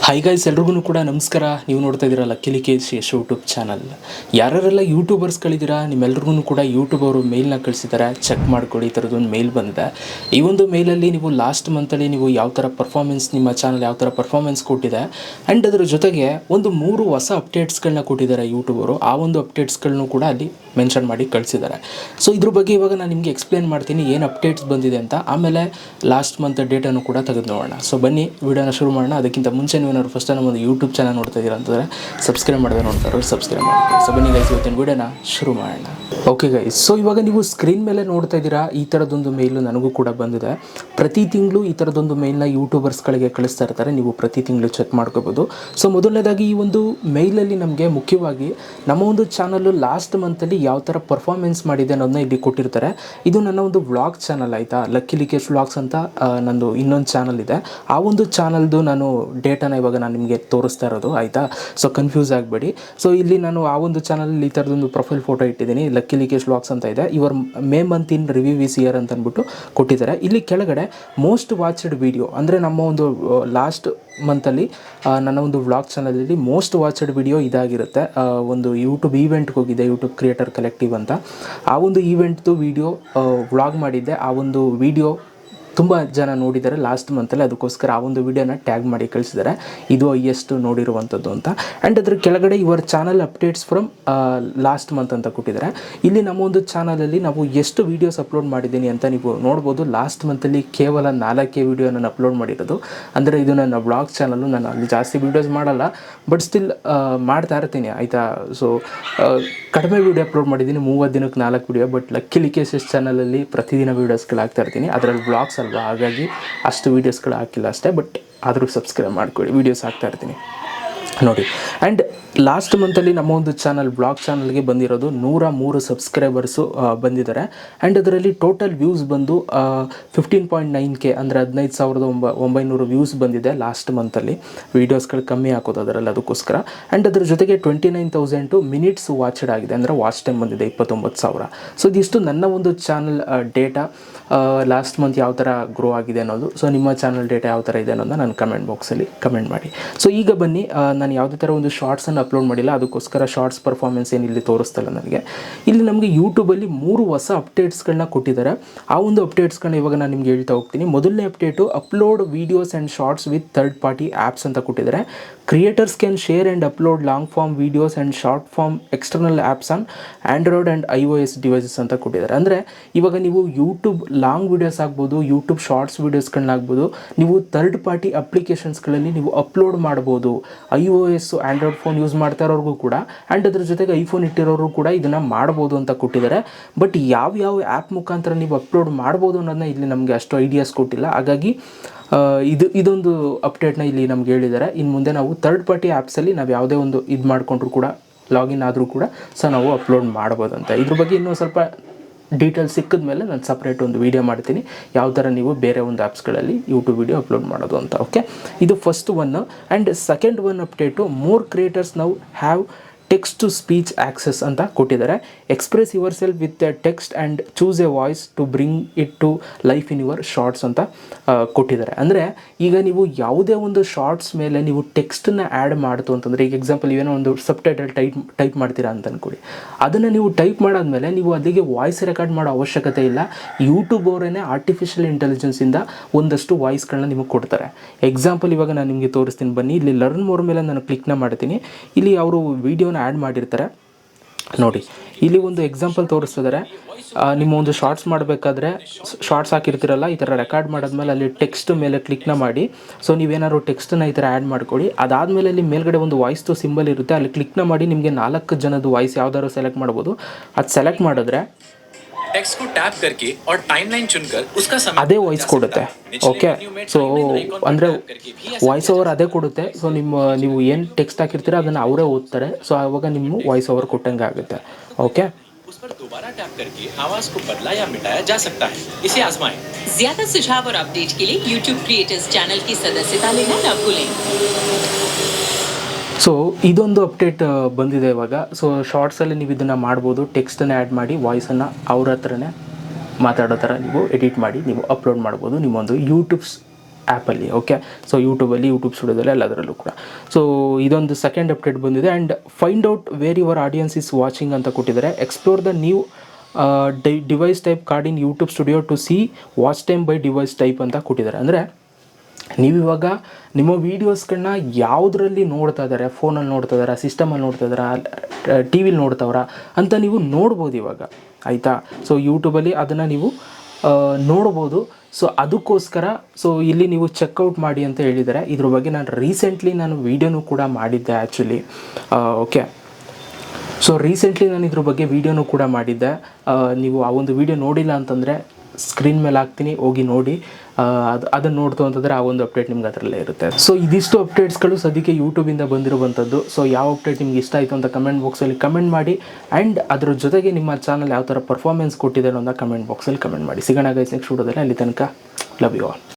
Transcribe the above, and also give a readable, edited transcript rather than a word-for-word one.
Hi guys, ಎಲ್ರಿಗೂ ಕೂಡ ನಮಸ್ಕಾರ. ನೀವು ನೋಡ್ತಾ ಇದ್ದೀರಾ ಲಕ್ಕಿಲಿ ಕೇಸ್ ಯೂಟ್ಯೂಬ್ ಚಾನಲ್. ಯಾರೆಲ್ಲ ಯೂಟ್ಯೂಬರ್ಸ್ಗಳಿದ್ದೀರಾ ನಿಮ್ಮೆಲ್ರಿಗೂ ಕೂಡ ಯೂಟ್ಯೂಬ್ ಅವರು ಮೇಲ್ನ ಕಳಿಸಿದ್ದಾರೆ, ಚೆಕ್ ಮಾಡ್ಕೊಳ್ಳಿ. ಈ ಥರದೊಂದು ಮೇಲ್ ಬಂದಿದೆ. ಈ ಒಂದು ಮೇಲಲ್ಲಿ ನೀವು ಲಾಸ್ಟ್ ಮಂತಲ್ಲಿ ನೀವು ಯಾವ ಥರ ಪರ್ಫಾರ್ಮೆನ್ಸ್, ನಿಮ್ಮ ಚಾನಲ್ ಯಾವ ಥರ ಪರ್ಫಾರ್ಮೆನ್ಸ್ ಕೊಟ್ಟಿದೆ ಆ್ಯಂಡ್ ಅದರ ಜೊತೆಗೆ ಒಂದು 3 ಹೊಸ ಅಪ್ಡೇಟ್ಸ್ಗಳನ್ನ ಕೊಟ್ಟಿದ್ದಾರೆ ಯೂಟ್ಯೂಬರು. ಆ ಒಂದು ಅಪ್ಡೇಟ್ಸ್ಗಳನ್ನು ಕೂಡ ಅಲ್ಲಿ ಮೆನ್ಷನ್ ಮಾಡಿ ಕಳಿಸಿದ್ದಾರೆ. ಸೊ ಇದ್ರ ಬಗ್ಗೆ ಇವಾಗ ನಾನು ನಿಮಗೆ ಎಕ್ಸ್ಪ್ಲೇನ್ ಮಾಡ್ತೀನಿ ಏನು ಅಪ್ಡೇಟ್ಸ್ ಬಂದಿದೆ ಅಂತ. ಆಮೇಲೆ ಲಾಸ್ಟ್ ಮಂತ್ ಡೇಟನ್ನು ಕೂಡ ತೆಗೆದು ನೋಡೋಣ. ಸೊ ಬನ್ನಿ ವಿಡಿಯೋನ ಶುರು ಮಾಡೋಣ. ಅದಕ್ಕಿಂತ ಮುಂಚೆ ನೀವೇನಾದ್ರು ಫಸ್ಟ್ ನಮ್ಮೊಂದು ಯೂಟ್ಯೂಬ್ ಚಾನಲ್ ನೋಡ್ತಾ ಇದ್ದೀರಾ ಅಂತಂದರೆ ಸಬ್ಸ್ಕ್ರೈಬ್ ಮಾಡಿದ್ರೆ ನೋಡ್ತಾರೆ, ಸಬ್ಸ್ಕ್ರೈಬ್ ಮಾಡ್ತಾರೆ. ಸೊ ಬನ್ನಿ ಗೈಸ್, ಇವತ್ತಿನ ವಿಡಿಯೋನ ಶುರು ಮಾಡೋಣ. ಓಕೆ ಗೈಸ್, ಸೊ ಇವಾಗ ನೀವು ಸ್ಕ್ರೀನ್ ಮೇಲೆ ನೋಡ್ತಾ ಇದ್ದೀರಾ, ಈ ಥರದೊಂದು ಮೇಲು ನನಗೂ ಕೂಡ ಬಂದಿದೆ. ಪ್ರತಿ ತಿಂಗಳು ಈ ಥರದೊಂದು ಮೇಲ್ನ ಯೂಟ್ಯೂಬರ್ಸ್ಗಳಿಗೆ ಕಳಿಸ್ತಾ ಇರ್ತಾರೆ, ನೀವು ಪ್ರತಿ ತಿಂಗಳು ಚೆಕ್ ಮಾಡ್ಕೋಬೋದು. ಸೊ ಮೊದಲನೇದಾಗಿ ಈ ಒಂದು ಮೇಲಲ್ಲಿ ನಮಗೆ ಮುಖ್ಯವಾಗಿ ನಮ್ಮ ಒಂದು ಚಾನಲ್ಲು ಲಾಸ್ಟ್ ಮಂತಲ್ಲಿ ಯಾವ ಥರ ಪರ್ಫಾರ್ಮೆನ್ಸ್ ಮಾಡಿದೆ ಅನ್ನೋದನ್ನ ಇಲ್ಲಿ ಕೊಟ್ಟಿರ್ತಾರೆ. ಇದು ನನ್ನ ಒಂದು ವ್ಲಾಗ್ ಚಾನಲ್ ಆಯಿತಾ, ಲಕ್ಕಿಲಿ ಕೇಸ್ ವ್ಲಾಗ್ಸ್ ಅಂತ ನಂದು ಇನ್ನೊಂದು ಚಾನಲ್ ಇದೆ. ಆ ಒಂದು ಚಾನಲ್ದು ನಾನು ಡೇಟಾನ ಇವಾಗ ನಾನು ನಿಮಗೆ ತೋರಿಸ್ತಾ ಇರೋದು ಆಯಿತಾ. ಸೊ ಕನ್ಫ್ಯೂಸ್ ಆಗಬೇಡಿ. ಸೊ ಇಲ್ಲಿ ನಾನು ಆ ಒಂದು ಚಾನಲಲ್ಲಿ ಈ ಥರದೊಂದು ಪ್ರೊಫೈಲ್ ಫೋಟೋ ಇಟ್ಟಿದ್ದೀನಿ, ಲಕ್ಕಿಲಿ ಕೇಸ್ ವ್ಲಾಗ್ಸ್ ಅಂತ ಇದೆ. ಇವರ್ ಮೇ ಮಂತ್ ಇನ್ ರಿವ್ಯೂ ವಿಸ್ ಇಯರ್ ಅಂತ ಅಂದ್ಬಿಟ್ಟು ಕೊಟ್ಟಿದ್ದಾರೆ. ಇಲ್ಲಿ ಕೆಳಗಡೆ ಮೋಸ್ಟ್ ವಾಚ್ಡ್ ವಿಡಿಯೋ ಅಂದರೆ ನಮ್ಮ ಒಂದು ಲಾಸ್ಟ್ ಮಂತಲ್ಲಿ ನನ್ನ ಒಂದು ವ್ಲಾಗ್ ಚಾನಲಲ್ಲಿ ಮೋಸ್ಟ್ ವಾಚ್ಡ್ ವಿಡಿಯೋ ಇದಾಗಿರುತ್ತೆ. ಒಂದು ಯೂಟ್ಯೂಬ್ ಈವೆಂಟ್ಗೆ ಹೋಗಿದೆ, ಯೂಟ್ಯೂಬ್ ಕ್ರಿಯೇಟರ್ ಕಲೆಕ್ಟಿವ್ ಅಂತ. ಆ ಒಂದು ಈವೆಂಟ್ದು ವಿಡಿಯೋ ವ್ಲಾಗ್ ಮಾಡಿದ್ದೆ. ಆ ಒಂದು ವಿಡಿಯೋ ತುಂಬ ಜನ ನೋಡಿದ್ದಾರೆ ಲಾಸ್ಟ್ ಮಂತಲ್ಲಿ, ಅದಕ್ಕೋಸ್ಕರ ಆ ಒಂದು ವಿಡಿಯೋನ ಟ್ಯಾಗ್ ಮಾಡಿ ಕಳಿಸಿದ್ದಾರೆ. ಇದು ಹೈಯೆಸ್ಟ್ ನೋಡಿರುವಂಥದ್ದು ಅಂತ. ಆ್ಯಂಡ್ ಅದ್ರ ಕೆಳಗಡೆ your channel updates from last month ಅಂತ ಕೊಟ್ಟಿದ್ದಾರೆ. ಇಲ್ಲಿ ನಮ್ಮ ಒಂದು ಚಾನಲಲ್ಲಿ ನಾವು ಎಷ್ಟು ವೀಡಿಯೋಸ್ ಅಪ್ಲೋಡ್ ಮಾಡಿದ್ದೀನಿ ಅಂತ ನೀವು ನೋಡ್ಬೋದು. ಲಾಸ್ಟ್ ಮಂತಲ್ಲಿ ಕೇವಲ 4 ವೀಡಿಯೋ ನಾನು ಅಪ್ಲೋಡ್ ಮಾಡಿರೋದು. ಅಂದರೆ ಇದು ನನ್ನ ವ್ಲಾಗ್ ಚಾನಲ್ಲು. ನಾನು ಅಲ್ಲಿ ಜಾಸ್ತಿ ವೀಡಿಯೋಸ್ ಮಾಡಲ್ಲ, ಬಟ್ ಸ್ಟಿಲ್ ಮಾಡ್ತಾ ಇರ್ತೀನಿ ಆಯಿತಾ. ಸೊ ಕಡಿಮೆ ವೀಡಿಯೋ ಅಪ್ಲೋಡ್ ಮಾಡಿದ್ದೀನಿ, 30 ದಿನಕ್ಕೆ 4 ವೀಡಿಯೋ. ಬಟ್ ಲಕ್ಕಿಲಿ ಕೇಸಸ್ ಚಾನಲಲ್ಲಿ ಪ್ರತಿದಿನ ವೀಡಿಯೋಸ್ಗಳು ಹಾಕ್ತಾ ಇರ್ತೀನಿ. ಅದರಲ್ಲಿ ವ್ಲಾಗ್ಸ್ ಅಲ್ವಾ, ಹಾಗಾಗಿ ಅಷ್ಟು ವೀಡಿಯೋಸ್ಗಳು ಹಾಕಿಲ್ಲ ಅಷ್ಟೇ. ಬಟ್ ಆದರೂ ಸಬ್ಸ್ಕ್ರೈಬ್ ಮಾಡ್ಕೊಳ್ಳಿ, ವೀಡಿಯೋಸ್ ಹಾಕ್ತಾ ಇರ್ತೀನಿ ನೋಡಿ. ಆ್ಯಂಡ್ ಲಾಸ್ಟ್ ಮಂತಲ್ಲಿ ನಮ್ಮ ಒಂದು ಚಾನಲ್ ಬ್ಲಾಗ್ ಚಾನಲ್ಗೆ ಬಂದಿರೋದು 103 ಸಬ್ಸ್ಕ್ರೈಬರ್ಸು ಬಂದಿದ್ದಾರೆ. ಆ್ಯಂಡ್ ಅದರಲ್ಲಿ ಟೋಟಲ್ ವ್ಯೂಸ್ ಬಂದು 15.9K ಅಂದರೆ 15,900 ವ್ಯೂಸ್ ಬಂದಿದೆ ಲಾಸ್ಟ್ ಮಂತಲ್ಲಿ. ವೀಡಿಯೋಸ್ಗಳು ಕಮ್ಮಿ ಹಾಕೋದು ಅದರಲ್ಲಿ, ಅದಕ್ಕೋಸ್ಕರ. ಆ್ಯಂಡ್ ಅದ್ರ ಜೊತೆಗೆ 29,000 ಮಿನಿಟ್ಸ್ ವಾಚ್ಡ್ ಆಗಿದೆ, ಅಂದರೆ ವಾಚ್ ಟೈಮ್ ಬಂದಿದೆ 29,000. ಸೊ ಇದಿಷ್ಟು ನನ್ನ ಒಂದು ಚಾನಲ್ ಡೇಟಾ ಲಾಸ್ಟ್ ಮಂತ್ ಯಾವ ಥರ ಗ್ರೋ ಆಗಿದೆ ಅನ್ನೋದು. ಸೊ ನಿಮ್ಮ ಚಾನಲ್ ಡೇಟಾ ಯಾವ ಥರ ಇದೆ ಅನ್ನೋದನ್ನ ನಾನು ಕಮೆಂಟ್ ಬಾಕ್ಸಲ್ಲಿ ಕಮೆಂಟ್ ಮಾಡಿ. ಸೊ ಈಗ ಬನ್ನಿ, ನಾನು ಯಾವುದೇ ಥರ ಒಂದು ಶಾರ್ಟ್ಸನ್ನು ಅಪ್ಲೋಡ್ ಮಾಡಿಲ್ಲ, ಅದಕ್ಕೋಸ್ಕರ ಶಾರ್ಟ್ಸ್ ಪರ್ಫಾರ್ಮೆನ್ಸ್ ಏನು ಇಲ್ಲಿ ತೋರಿಸ್ತಲ್ಲ ನನಗೆ. ಇಲ್ಲಿ ನಮಗೆ ಯೂಟ್ಯೂಬಲ್ಲಿ 3 ಹೊಸ ಅಪ್ಡೇಟ್ಸ್ಗಳನ್ನ ಕೊಟ್ಟಿದ್ದಾರೆ. ಆ ಒಂದು ಅಪ್ಡೇಟ್ಸ್ಗಳನ್ನ ಇವಾಗ ನಾನು ನಿಮ್ಗೆ ಹೇಳ್ತಾ ಹೋಗ್ತೀನಿ. ಮೊದಲನೇ update upload videos and shorts with third party apps ಅಂತ ಕೊಟ್ಟಿದ್ದಾರೆ. Creators can share and upload long form videos and short form external apps on Android and iOS devices ಅಂತ ಕೊಟ್ಟಿದ್ದಾರೆ. ಅಂದರೆ ಇವಾಗ ನೀವು ಯೂಟ್ಯೂಬ್ ಲಾಂಗ್ ವೀಡಿಯೋಸ್ ಆಗ್ಬೋದು, ಯೂಟ್ಯೂಬ್ ಶಾರ್ಟ್ಸ್ ವೀಡಿಯೋಸ್ಗಳನ್ನಾಗ್ಬೋದು, ನೀವು ಥರ್ಡ್ ಪಾರ್ಟಿ ಅಪ್ಲಿಕೇಶನ್ಸ್ಗಳಲ್ಲಿ ನೀವು ಅಪ್ಲೋಡ್ ಮಾಡ್ಬೋದು. iOS ಆ್ಯಂಡ್ರಾಯ್ಡ್ ಫೋನ್ ಯೂಸ್ ಮಾಡ್ತಾ ಇರೋರಿಗೂ ಕೂಡ, ಆ್ಯಂಡ್ ಅದ್ರ ಜೊತೆಗೆ ಐಫೋನ್ ಇಟ್ಟಿರೋರು ಕೂಡ ಇದನ್ನು ಮಾಡ್ಬೋದು ಅಂತ ಕೊಟ್ಟಿದ್ದಾರೆ. ಬಟ್ ಯಾವ ಆ್ಯಪ್ ಮುಖಾಂತರ ನೀವು ಅಪ್ಲೋಡ್ ಮಾಡ್ಬೋದು ಅನ್ನೋದನ್ನ ಇಲ್ಲಿ ನಮಗೆ ಅಷ್ಟು ಐಡಿಯಾಸ್ ಕೊಟ್ಟಿಲ್ಲ. ಹಾಗಾಗಿ ಇದೊಂದು ಅಪ್ಡೇಟ್ನ ಇಲ್ಲಿ ನಮ್ಗೆ ಹೇಳಿದ್ದಾರೆ. ಇನ್ನು ಮುಂದೆ ನಾವು ಥರ್ಡ್ ಪಾರ್ಟಿ ಆ್ಯಪ್ಸಲ್ಲಿ ನಾವು ಯಾವುದೇ ಒಂದು ಇದು ಮಾಡಿಕೊಂಡ್ರು ಕೂಡ, ಲಾಗಿನ್ ಆದರೂ ಕೂಡ ನಾವು ಅಪ್ಲೋಡ್ ಮಾಡ್ಬೋದು ಅಂತ. ಇದ್ರ ಬಗ್ಗೆ ಇನ್ನೂ ಸ್ವಲ್ಪ ಡೀಟೇಲ್ಸ್ ಸಿಕ್ಕಿದ ಮೇಲೆ ನಾನು ಸಪ್ರೇಟ್ ಒಂದು ವೀಡಿಯೋ ಮಾಡ್ತೀನಿ, ಯಾವ ಥರ ನೀವು ಬೇರೆ ಒಂದು ಆ್ಯಪ್ಸ್ಗಳಲ್ಲಿ ಯೂಟ್ಯೂಬ್ ವೀಡಿಯೋ ಅಪ್ಲೋಡ್ ಮಾಡೋದು ಅಂತ. ಓಕೆ, ಇದು first one. And second one update, more creators now have text to speech access ಅಂತ ಕೊಟ್ಟಿದ್ದಾರೆ. Express yourself with a text and choose a voice to bring it to life in your shorts ಅಂತ ಕೊಟ್ಟಿದ್ದಾರೆ. ಅಂದರೆ ಈಗ ನೀವು ಯಾವುದೇ ಒಂದು shorts ಮೇಲೆ ನೀವು ಟೆಕ್ಸ್ಟನ್ನು ಆ್ಯಡ್ ಮಾಡ್ತು ಅಂತಂದರೆ, ಈಗ ಎಕ್ಸಾಂಪಲ್ ಏನೋ ಒಂದು ಸಬ್ ಟೈಟಲ್ ಟೈಪ್ ಮಾಡ್ತೀರಾ ಅಂತ ಅಂದ್ಕೊಳ್ಳಿ. ಅದನ್ನು ನೀವು ಟೈಪ್ ಮಾಡಾದ್ಮೇಲೆ ನೀವು ಅಲ್ಲಿಗೆ ವಾಯ್ಸ್ ರೆಕಾರ್ಡ್ ಮಾಡೋ ಅವಶ್ಯಕತೆ ಇಲ್ಲ. ಯೂಟ್ಯೂಬ್ ಅವರೇ ಆರ್ಟಿಫಿಷಿಯಲ್ ಇಂಟೆಲಿಜೆನ್ಸಿಂದ ಒಂದಷ್ಟು ವಾಯ್ಸ್ಗಳನ್ನ ನಿಮಗೆ ಕೊಡ್ತಾರೆ. ಎಕ್ಸಾಂಪಲ್ ಇವಾಗ ನಾನು ನಿಮಗೆ ತೋರಿಸ್ತೀನಿ ಬನ್ನಿ. ಇಲ್ಲಿ ಲರ್ನ್ ಮೋರ್ ಮೇಲೆ ನಾನು ಕ್ಲಿಕ್ನ ಮಾಡ್ತೀನಿ. ಇಲ್ಲಿ ಅವರು ವೀಡಿಯೋನ ಆ್ಯಡ್ ಮಾಡಿರ್ತಾರೆ ನೋಡಿ. ಇಲ್ಲಿ ಒಂದು ಎಕ್ಸಾಂಪಲ್ ತೋರಿಸ್ತಿದ್ದಾರೆ. ನಿಮ್ಮ ಒಂದು ಶಾರ್ಟ್ಸ್ ಮಾಡಬೇಕಾದ್ರೆ ಶಾರ್ಟ್ಸ್ ಹಾಕಿರ್ತೀರಲ್ಲ, ಈ ಥರ ರೆಕಾರ್ಡ್ ಮಾಡಿದ್ಮೇಲೆ ಅಲ್ಲಿ ಟೆಕ್ಸ್ಟ್ ಮೇಲೆ ಕ್ಲಿಕ್ನ ಮಾಡಿ. ಸೊ ನೀವೇನಾದ್ರು ಟೆಕ್ಸ್ಟನ್ನು ಈ ಥರ ಆ್ಯಡ್ ಮಾಡ್ಕೊಳ್ಳಿ. ಅದಾದಮೇಲೆ ಅಲ್ಲಿ ಮೇಲ್ಗಡೆ ಒಂದು ವಾಯ್ಸ್ದು ಸಿಂಬಲ್ ಇರುತ್ತೆ, ಅಲ್ಲಿ ಕ್ಲಿಕ್ನ ಮಾಡಿ ನಿಮಗೆ 4 ಜನದ ವಾಯ್ಸ್ ಯಾವ್ದಾದ್ರು ಸೆಲೆಕ್ಟ್ ಮಾಡ್ಬೋದು. ಅದು ಸೆಲೆಕ್ಟ್ ಮಾಡಿದ್ರೆ टेक्स्ट को टैप करके और टाइमलाइन चुनकर उसका समय ಅದೇ ವಾಯ್ಸ್ ಕೊಡುತ್ತೆ. ಓಕೆ, ಸೊ ಅಂದರೆ ವಾಯ್ಸ್ ಓವರ್ ಅದೇ ಕೊಡುತ್ತೆ. ಸೊ ನೀವು ಏನು ಟೆಕ್ಸ್ಟ್ ಹಾಕಿರ್ತೀರ ಅದನ್ನು ಅವರೇ ಓದ್ತಾರೆ. ಸೊ ಆವಾಗ ನಿಮ್ಮ ವಾಯ್ಸ್ ಓವರ್ ಕೊಟ್ಟಂಗೆ ಆಗುತ್ತೆ. ಓಕೆ, उस पर दोबारा टैप करके आवाज को बदला या मिटाया जा सकता है. इसे आजमाएं. ज्यादा सुझाव और अपडेट के लिए YouTube क्रिएटर्स चैनल की सदस्यता लेना न भूलें. ಸೊ ಇದೊಂದು ಅಪ್ಡೇಟ್ ಬಂದಿದೆ ಇವಾಗ. ಸೊ ಶಾರ್ಟ್ಸಲ್ಲಿ ನೀವು ಇದನ್ನು ಮಾಡ್ಬೋದು. ಟೆಕ್ಸ್ಟನ್ನು ಆ್ಯಡ್ ಮಾಡಿ ವಾಯ್ಸನ್ನು ಅವ್ರ ಹತ್ರನೇ ಮಾತಾಡೋ ಥರ ನೀವು ಎಡಿಟ್ ಮಾಡಿ ನೀವು ಅಪ್ಲೋಡ್ ಮಾಡ್ಬೋದು ನಿಮ್ಮೊಂದು ಯೂಟ್ಯೂಬ್ ಆ್ಯಪಲ್ಲಿ. ಓಕೆ, ಸೊ ಯೂಟ್ಯೂಬಲ್ಲಿ, ಯೂಟ್ಯೂಬ್ ಸ್ಟುಡಿಯೋದಲ್ಲಿ ಎಲ್ಲದರಲ್ಲೂ ಕೂಡ. ಸೊ ಇದೊಂದು ಸೆಕೆಂಡ್ ಅಪ್ಡೇಟ್ ಬಂದಿದೆ. And find out where your audience is watching ಅಂತ ಕೊಟ್ಟಿದ್ದಾರೆ. Explore the new device type card in YouTube studio to see watch time by device type ಅಂತ ಕೊಟ್ಟಿದ್ದಾರೆ. ಅಂದರೆ ನೀವಿವಾಗ ನಿಮ್ಮ ವೀಡಿಯೋಸ್ಗಳನ್ನ ಯಾವುದರಲ್ಲಿ ನೋಡ್ತಾ ಇದ್ದಾರೆ, ಫೋನಲ್ಲಿ ನೋಡ್ತಾ ಇದ್ದಾರೆ, ಸಿಸ್ಟಮಲ್ಲಿ ನೋಡ್ತಾ ಇದ್ದಾರೆ, ಟಿ ವಿಲಿ ನೋಡ್ತಾವ್ರ ಅಂತ ನೀವು ನೋಡ್ಬೋದು ಇವಾಗ, ಆಯಿತಾ. ಸೊ ಯೂಟ್ಯೂಬಲ್ಲಿ ಅದನ್ನು ನೀವು ನೋಡ್ಬೋದು. ಸೊ ಅದಕ್ಕೋಸ್ಕರ ಸೊ ಇಲ್ಲಿ ನೀವು ಚೆಕ್ಔಟ್ ಮಾಡಿ ಅಂತ ಹೇಳಿದ್ದಾರೆ. ಇದ್ರ ಬಗ್ಗೆ ನಾನು ರೀಸೆಂಟ್ಲಿ ವೀಡಿಯೋನೂ ಕೂಡ ಮಾಡಿದ್ದೆ ಆ್ಯಕ್ಚುಲಿ. ಓಕೆ, ಸೊ ರೀಸೆಂಟ್ಲಿ ನಾನು ಇದ್ರ ಬಗ್ಗೆ ವೀಡಿಯೋನೂ ಕೂಡ ಮಾಡಿದ್ದೆ. ನೀವು ಆ ಒಂದು ವೀಡಿಯೋ ನೋಡಿಲ್ಲ ಅಂತಂದರೆ ಸ್ಕ್ರೀನ್ ಮೇಲೆ ಹಾಕ್ತೀನಿ, ಹೋಗಿ ನೋಡಿ. ಅದನ್ನು ನೋಡ್ತು ಅಂತಂದರೆ ಆ ಒಂದು ಅಪ್ಡೇಟ್ ನಿಮ್ಗೆ ಅದರಲ್ಲೇ ಇರುತ್ತೆ. ಸೊ ಇದಿಷ್ಟು ಅಪ್ಡೇಟ್ಸ್ಗಳು ಸದ್ಯಕ್ಕೆ ಯೂಟ್ಯೂಬಿಂದ ಬಂದಿರುವಂಥದ್ದು. ಸೊ ಯಾವ ಅಪ್ಡೇಟ್ ನಿಮ್ಗೆ ಇಷ್ಟ ಆಯಿತು ಅಂತ ಕಮೆಂಟ್ ಬಾಕ್ಸಲ್ಲಿ ಕಮೆಂಟ್ ಮಾಡಿ. ಆ್ಯಂಡ್ ಅದ್ರ ಜೊತೆಗೆ ನಿಮ್ಮ ಚಾನಲ್ ಯಾವ ಥರ ಪರ್ಫಾರ್ಮೆನ್ಸ್ ಕೊಟ್ಟಿದ್ದಾರೆ ಅಂತ ಕಮೆಂಟ್ ಬಾಕ್ಸಲ್ಲಿ ಕಮೆಂಟ್ ಮಾಡಿ. ಸಿಗೋಣ ಗೈಸ್ ನೆಕ್ಸ್ಟ್ ವಿಡಿಯೋದಲ್ಲಿ. ಅಲ್ಲಿ ತನಕ ಲವ್ ಯು ಆಲ್.